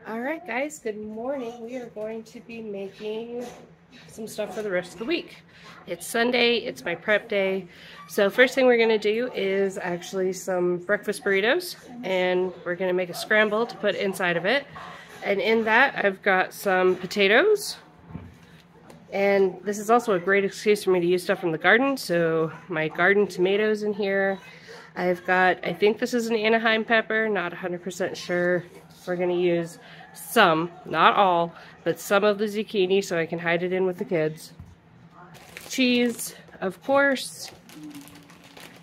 Alright guys, good morning. We are going to be making some stuff for the rest of the week. It's Sunday, it's my prep day. So first thing we're going to do is actually some breakfast burritos, and we're going to make a scramble to put inside of it. And in that I've got some potatoes, and this is also a great excuse for me to use stuff from the garden. So my garden tomatoes in here. I've got, I think this is an Anaheim pepper, not 100% sure. We're going to use some, not all, but some of the zucchini so I can hide it in with the kids. Cheese, of course.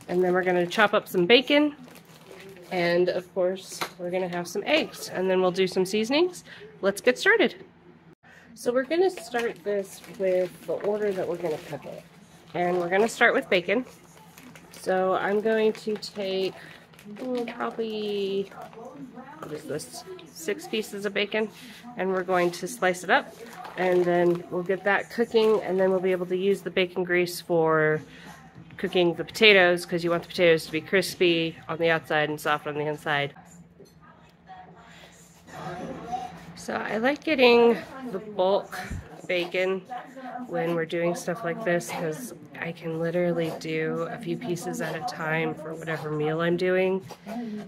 And then we're going to chop up some bacon. And of course, we're going to have some eggs. And then we'll do some seasonings. Let's get started. So we're going to start this with the order that we're going to cook it. And we're going to start with bacon. So I'm going to take probably, what is this, 6 pieces of bacon, and we're going to slice it up, and then we'll get that cooking, and then we'll be able to use the bacon grease for cooking the potatoes, because you want the potatoes to be crispy on the outside and soft on the inside. So I like getting the bulk bacon when we're doing stuff like this, because I can literally do a few pieces at a time for whatever meal I'm doing.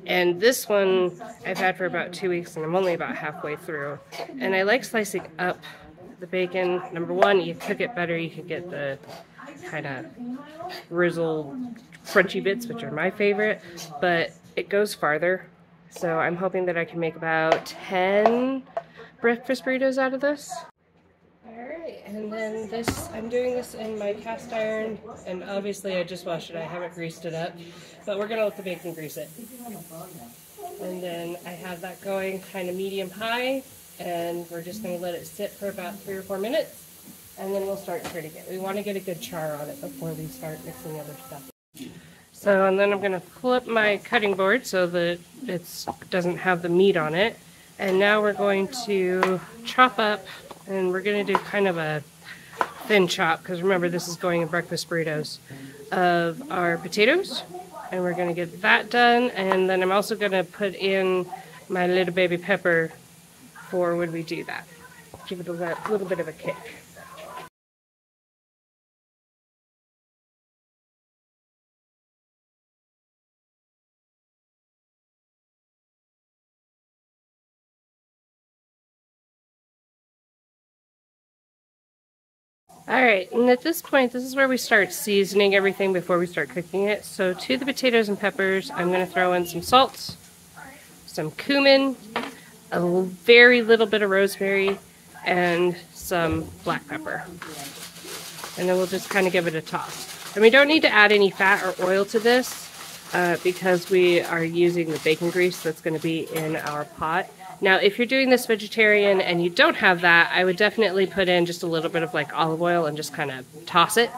And this one I've had for about 2 weeks, and I'm only about halfway through. And I like slicing up the bacon. Number one, you cook it better, you can get the kind of grizzled crunchy bits, which are my favorite, but it goes farther. So I'm hoping that I can make about 10 breakfast burritos out of this. Alright, and then this, I'm doing this in my cast iron, and obviously I just washed it, I haven't greased it up, but we're going to let the bacon grease it. And then I have that going kind of medium high, and we're just going to let it sit for about 3 or 4 minutes, and then we'll start turning it. We want to get a good char on it before we start mixing other stuff. So, and then I'm going to flip my cutting board so that it doesn't have the meat on it. And now we're going to chop up, and we're going to do kind of a thin chop, because remember this is going in breakfast burritos, of our potatoes. And we're going to get that done, and then I'm also going to put in my little baby pepper for when we do that. Give it a little bit of a kick. Alright, and at this point, this is where we start seasoning everything before we start cooking it. So to the potatoes and peppers, I'm going to throw in some salt, some cumin, a very little bit of rosemary, and some black pepper. And then we'll just kind of give it a toss. And we don't need to add any fat or oil to this because we are using the bacon grease that's going to be in our pot. Now, if you're doing this vegetarian and you don't have that, I would definitely put in just a little bit of like olive oil and just kind of toss it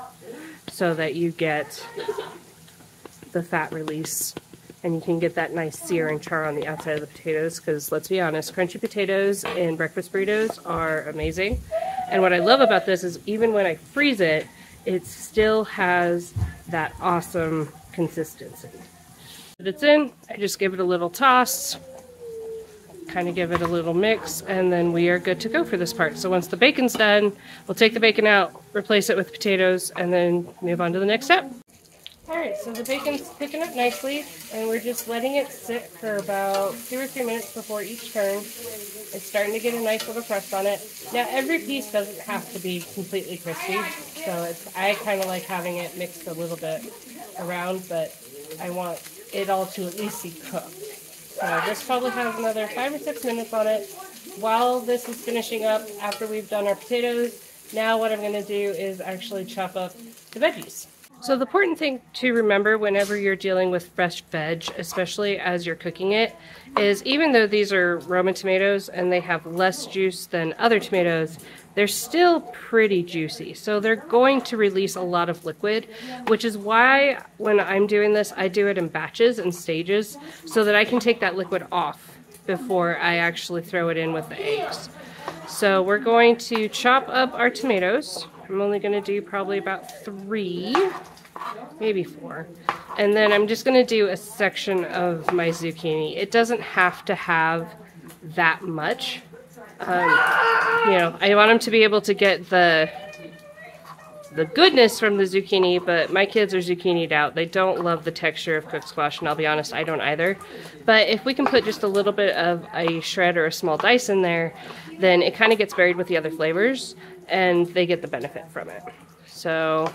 so that you get the fat release and you can get that nice sear and char on the outside of the potatoes, because let's be honest, crunchy potatoes in breakfast burritos are amazing. And what I love about this is even when I freeze it, it still has that awesome consistency. But it's in, I just give it a little toss, kind of give it a little mix, and then we are good to go for this part. So once the bacon's done, we'll take the bacon out, replace it with potatoes, and then move on to the next step. Alright, so the bacon's picking up nicely, and we're just letting it sit for about 2 or 3 minutes before each turn. It's starting to get a nice little crust on it. Now every piece doesn't have to be completely crispy, so I kind of like having it mixed a little bit around, but I want it all to at least be cooked. So this probably has another 5 or 6 minutes on it. While this is finishing up after we've done our potatoes, now what I'm going to do is actually chop up the veggies. So the important thing to remember whenever you're dealing with fresh veg, especially as you're cooking it, is even though these are Roma tomatoes and they have less juice than other tomatoes, they're still pretty juicy. So they're going to release a lot of liquid, which is why when I'm doing this, I do it in batches and stages so that I can take that liquid off before I actually throw it in with the eggs. So we're going to chop up our tomatoes. I'm only going to do probably about 3, maybe 4. And then I'm just going to do a section of my zucchini. It doesn't have to have that much. You know, I want them to be able to get the goodness from the zucchini, but my kids are zucchini'd out. They don't love the texture of cooked squash, and I'll be honest, I don't either. But if we can put just a little bit of a shred or a small dice in there, then it kind of gets buried with the other flavors, and they get the benefit from it. So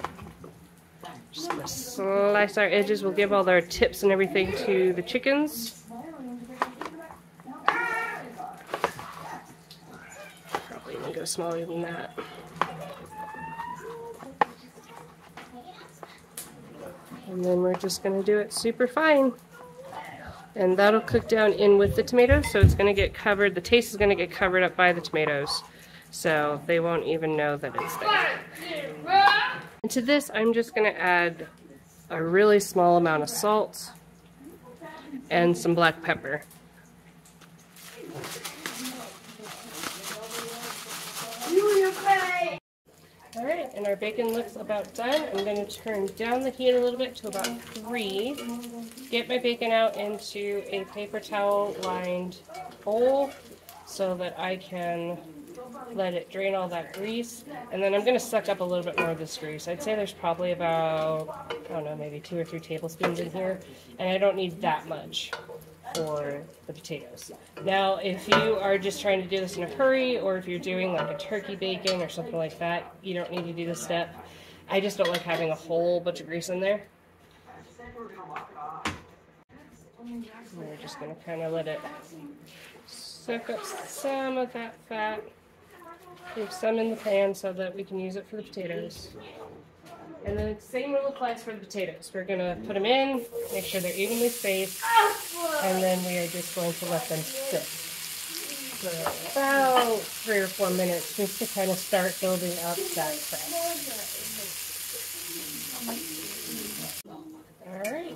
just gonna slice our edges. We'll give all our tips and everything to the chickens. Probably even go smaller than that. And then we're just going to do it super fine. And that'll cook down in with the tomatoes, so it's going to get covered. The taste is going to get covered up by the tomatoes, so they won't even know that it's there. And to this, I'm just going to add a really small amount of salt and some black pepper. Alright, and our bacon looks about done. I'm going to turn down the heat a little bit to about 3. Get my bacon out into a paper towel lined bowl so that I can let it drain all that grease. And then I'm going to suck up a little bit more of this grease. I'd say there's probably about, I don't know, maybe 2 or 3 tablespoons in here. And I don't need that much for the potatoes. Now, if you are just trying to do this in a hurry, or if you're doing like a turkey bacon or something like that, you don't need to do this step. I just don't like having a whole bunch of grease in there. We're just going to kind of let it soak up some of that fat. Leave some in the pan so that we can use it for the potatoes. And then the same rule applies for the potatoes. We're going to put them in, make sure they're evenly spaced, and then we are just going to let them sit for about 3 or 4 minutes just to kind of start building up that fat. Alright,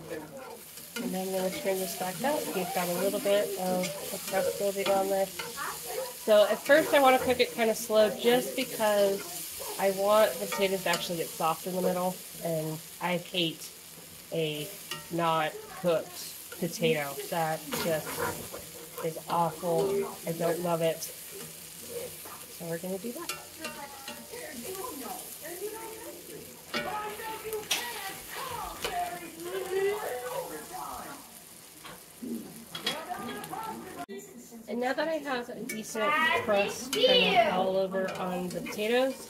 and then I'm going to turn this back out. We've got a little bit of the crust building on this. So at first I want to cook it kind of slow just because I want the potatoes to actually get soft in the middle, and I hate a not cooked potato. That just is awful. I don't love it. So we're going to do that. And now that I have a decent crust kind of all over on the potatoes,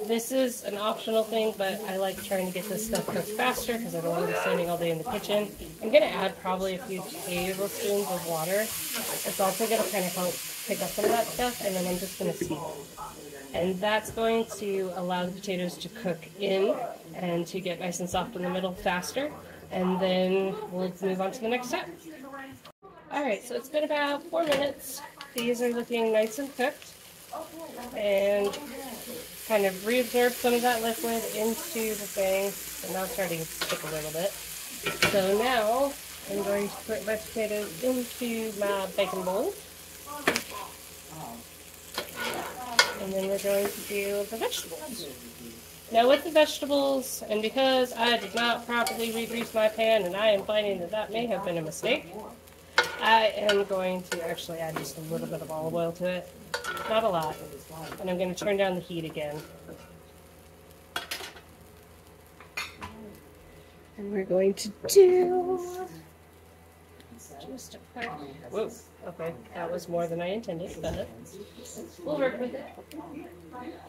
this is an optional thing, but I like trying to get this stuff cooked faster because I don't want to be standing all day in the kitchen. I'm going to add probably a few tablespoons of water. It's also going to kind of help pick up some of that stuff, and then I'm just going to season it. And that's going to allow the potatoes to cook in and to get nice and soft in the middle faster. And then we'll move on to the next step. Alright, so it's been about 4 minutes. These are looking nice and cooked. And kind of reabsorb some of that liquid into the thing. So now it's starting to stick a little bit. So now I'm going to put my potatoes into my bacon bowl. And then we're going to do the vegetables. Now with the vegetables, and because I did not properly re-grease my pan, and I am finding that that may have been a mistake, I am going to actually add just a little bit of olive oil to it. Not a lot. And I'm going to turn down the heat again. And we're going to do just a quick... Whoa, okay, that was more than I intended, but we'll work with it.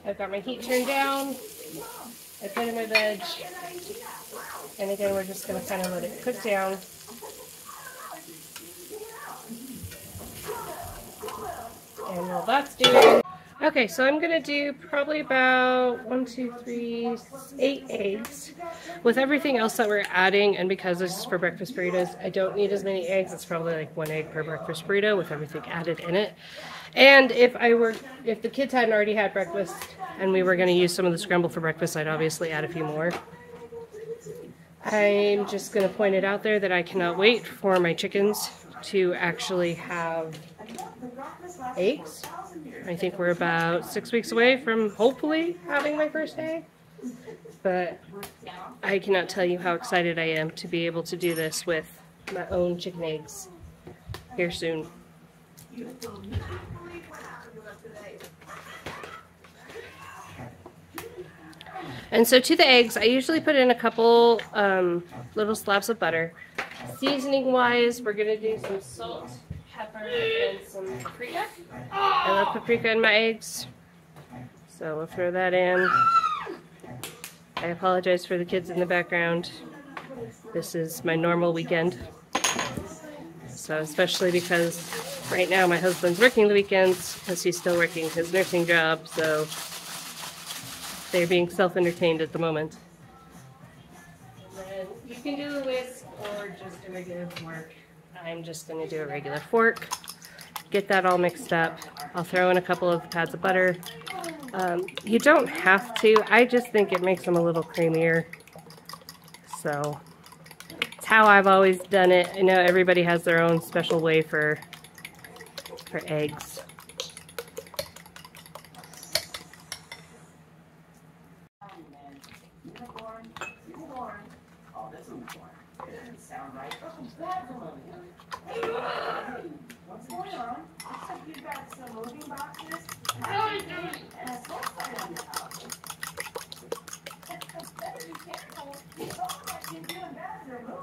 I've got my heat turned down. I put in my veg. And again, we're just going to kind of let it cook down. And while that's doing... Okay, so I'm going to do probably about 8 eggs. With everything else that we're adding, and because this is for breakfast burritos, I don't need as many eggs. It's probably like 1 egg per breakfast burrito with everything added in it. And if the kids hadn't already had breakfast and we were going to use some of the scramble for breakfast, I'd obviously add a few more. I'm just going to point it out there that I cannot wait for my chickens to actually have eggs. I think we're about 6 weeks away from hopefully having my first egg. But I cannot tell you how excited I am to be able to do this with my own chicken eggs here soon. And so to the eggs, I usually put in a couple little slabs of butter. Seasoning wise, we're going to do some salt, pepper, and some paprika. I love paprika in my eggs, so we'll throw that in. I apologize for the kids in the background. This is my normal weekend. So especially because right now my husband's working the weekends because he's still working his nursing job, so they're being self-entertained at the moment. And you can do a whisk or just a regular fork. I'm just going to do a regular fork. Get that all mixed up. I'll throw in a couple of pads of butter. You don't have to. I just think it makes them a little creamier. So it's how I've always done it. I know everybody has their own special way for eggs. What's going on? Looks like you've got some moving boxes. And a flashlight on your house. Better be careful. It's all like you're doing bad in your room.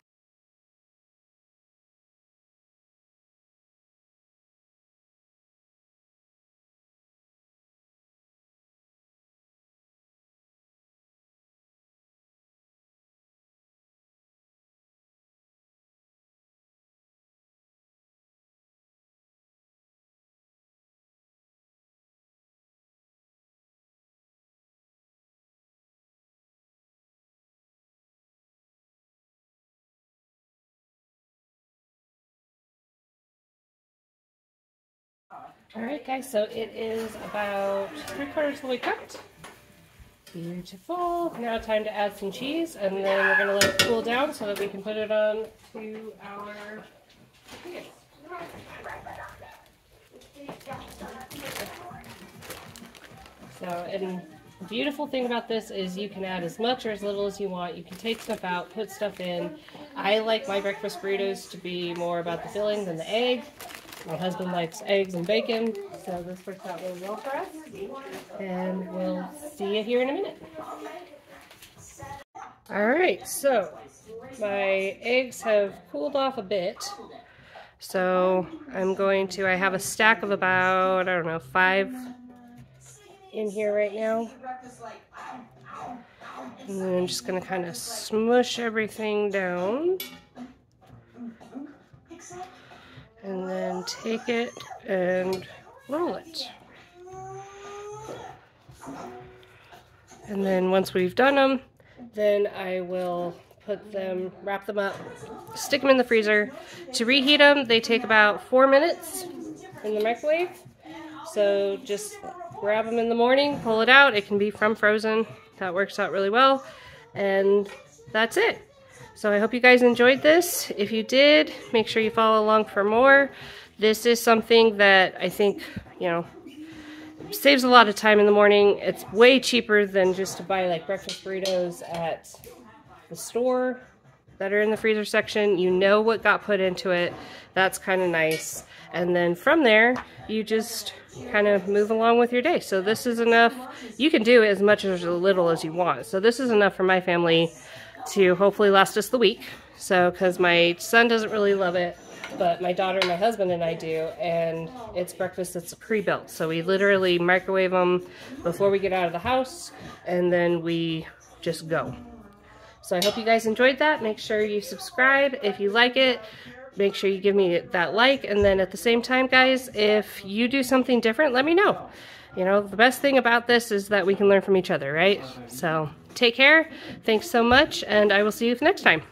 Alright guys, so it is about 3/4 of the way cooked. Beautiful. Now time to add some cheese, and then we're going to let it cool down so that we can put it on to our tortillas. So, and the beautiful thing about this is you can add as much or as little as you want. You can take stuff out, put stuff in. I like my breakfast burritos to be more about the filling than the egg. My husband likes eggs and bacon, so this works out really well for us. And we'll see you here in a minute. Alright, so my eggs have cooled off a bit. So I have a stack of about, I don't know, 5 in here right now. And then I'm just going to kind of smush everything down. And then take it and roll it. And then once we've done them, then I will wrap them up, stick them in the freezer. To reheat them, they take about 4 minutes in the microwave. So just grab them in the morning, pull it out. It can be from frozen. That works out really well. And that's it. So I hope you guys enjoyed this. If you did, make sure you follow along for more. This is something that I think, saves a lot of time in the morning. It's way cheaper than just to buy like breakfast burritos at the store that are in the freezer section. You know what got put into it. That's kind of nice. And then from there, you just kind of move along with your day. So this is enough. You can do as much or as little as you want. So this is enough for my family to hopefully last us the week. So, because my son doesn't really love it, but my daughter, my husband, and I do, and it's breakfast that's pre-built. So we literally microwave them before we get out of the house, and then we just go. So I hope you guys enjoyed that. Make sure you subscribe if you like it. Make sure you give me that like, and then at the same time, guys, if you do something different, let me know. The best thing about this is that we can learn from each other, right? So take care. Thanks so much, and I will see you next time.